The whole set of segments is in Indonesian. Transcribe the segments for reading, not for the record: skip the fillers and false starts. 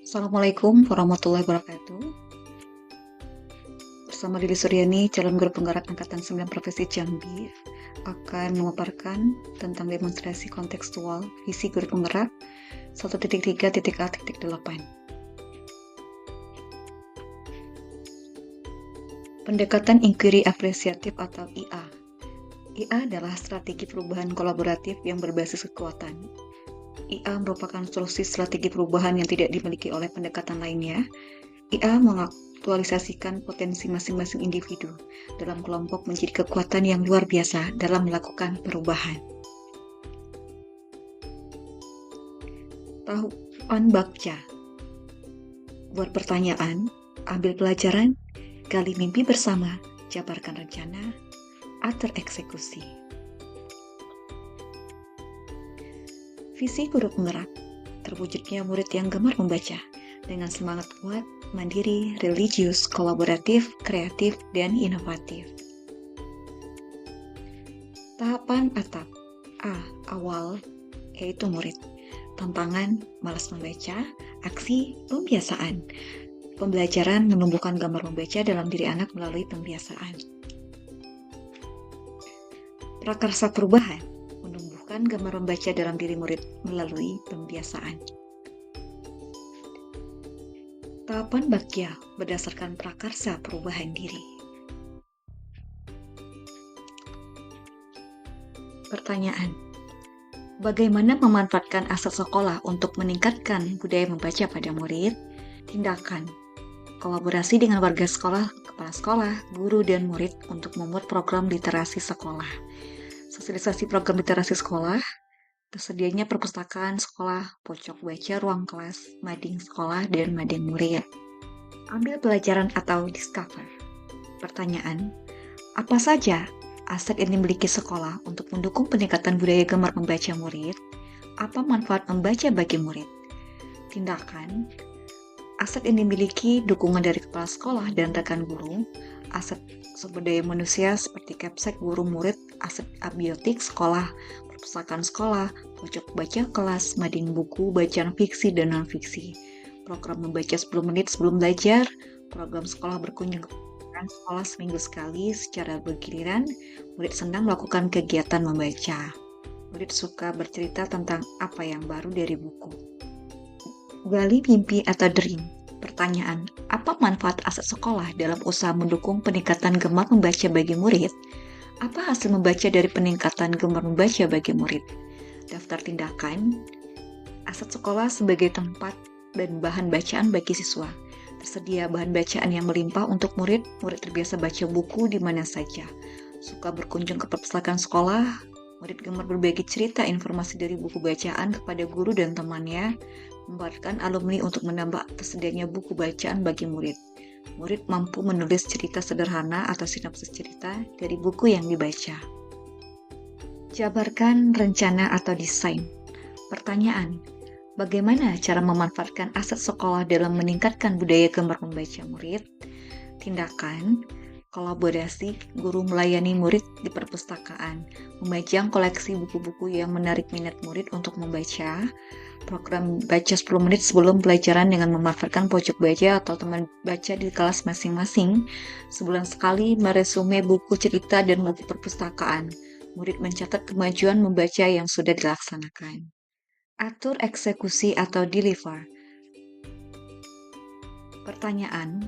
Assalamualaikum warahmatullahi wabarakatuh. Bersama Lili Suryani, calon guru penggerak Angkatan 9 Provinsi Jambi, akan memaparkan tentang demonstrasi kontekstual visi guru penggerak 1.3.A.8. Pendekatan inquiry apresiatif atau IA. IA adalah strategi perubahan kolaboratif yang berbasis kekuatan. IA merupakan solusi strategi perubahan yang tidak dimiliki oleh pendekatan lainnya. IA mengaktualisasikan potensi masing-masing individu dalam kelompok menjadi kekuatan yang luar biasa dalam melakukan perubahan. Tahuan Bagja. Buat pertanyaan, ambil pelajaran, gali mimpi bersama, jabarkan rencana, atur eksekusi. Visi guru penggerak, terwujudnya murid yang gemar membaca, dengan semangat kuat, mandiri, religius, kolaboratif, kreatif, dan inovatif. Tahapan atap A. Awal, yaitu murid. Tantangan, malas membaca. Aksi, pembiasaan. Pembelajaran menumbuhkan gambar membaca dalam diri anak melalui pembiasaan. Prakarsa perubahan, menumbuhkan gambar membaca dalam diri murid melalui pembiasaan. Tahapan Bagja berdasarkan prakarsa perubahan diri. Pertanyaan: bagaimana memanfaatkan aset sekolah untuk meningkatkan budaya membaca pada murid? Tindakan: kolaborasi dengan warga sekolah, kepala sekolah, guru, dan murid untuk membuat program literasi sekolah. Sosialisasi program literasi sekolah, tersedianya perpustakaan sekolah, pojok baca ruang kelas, mading sekolah, dan mading murid. Ambil pelajaran atau discover. Pertanyaan: apa saja aset yang dimiliki sekolah untuk mendukung peningkatan budaya gemar membaca murid? Apa manfaat membaca bagi murid? Tindakan: aset yang dimiliki dukungan dari kepala sekolah dan rekan guru, aset sumber daya manusia seperti capsek guru murid, aset abiotik sekolah, perpustakaan sekolah, pojok baca kelas, mading buku, bacaan fiksi dan non-fiksi, program membaca 10 menit sebelum belajar, program sekolah berkunjung ke sekolah seminggu sekali secara bergiliran, murid senang melakukan kegiatan membaca. Murid suka bercerita tentang apa yang baru dari buku. Gali mimpi atau dream. Pertanyaan: apa manfaat aset sekolah dalam usaha mendukung peningkatan gemar membaca bagi murid? Apa hasil membaca dari peningkatan gemar membaca bagi murid? Daftar tindakan. Aset sekolah sebagai tempat dan bahan bacaan bagi siswa. Tersedia bahan bacaan yang melimpah untuk murid. Murid terbiasa baca buku di mana saja. Suka berkunjung ke perpustakaan sekolah. Murid gemar berbagi cerita informasi dari buku bacaan kepada guru dan temannya. Membuatkan alumni untuk menambah tersedianya buku bacaan bagi murid. Murid mampu menulis cerita sederhana atau sinopsis cerita dari buku yang dibaca. Jabarkan rencana atau desain. Pertanyaan: bagaimana cara memanfaatkan aset sekolah dalam meningkatkan budaya gemar membaca murid? Tindakan: kolaborasi, guru melayani murid di perpustakaan, memajang koleksi buku-buku yang menarik minat murid untuk membaca, program baca 10 menit sebelum pelajaran dengan memanfaatkan pojok baca atau teman baca di kelas masing-masing, sebulan sekali meresume buku cerita dan buku perpustakaan, murid mencatat kemajuan membaca yang sudah dilaksanakan. Atur eksekusi atau deliver. Pertanyaan: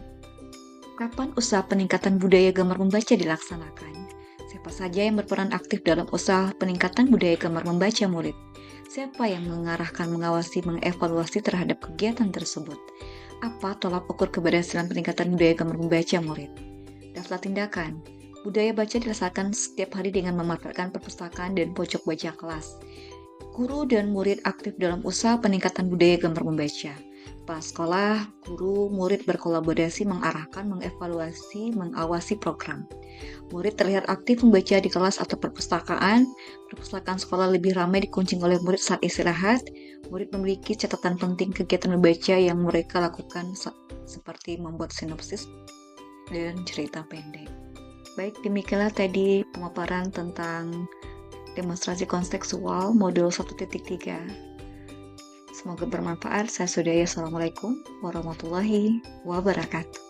kapan usaha peningkatan budaya gemar membaca dilaksanakan? Siapa saja yang berperan aktif dalam usaha peningkatan budaya gemar membaca murid? Siapa yang mengarahkan, mengawasi, mengevaluasi terhadap kegiatan tersebut? Apa tolak ukur keberhasilan peningkatan budaya gemar membaca murid? Daftar tindakan. Budaya baca dirasakan setiap hari dengan memanfaatkan perpustakaan dan pojok baca kelas. Guru dan murid aktif dalam usaha peningkatan budaya gemar membaca. Kepala sekolah, guru, murid berkolaborasi mengarahkan, mengevaluasi, mengawasi program. Murid terlihat aktif membaca di kelas atau perpustakaan. Perpustakaan sekolah lebih ramai dikunjungi oleh murid saat istirahat. Murid memiliki catatan penting kegiatan membaca yang mereka lakukan seperti membuat sinopsis dan cerita pendek. Baik, demikianlah tadi pemaparan tentang demonstrasi kontekstual modul 1.3. Semoga bermanfaat. Saya sudahi. Assalamualaikum warahmatullahi wabarakatuh.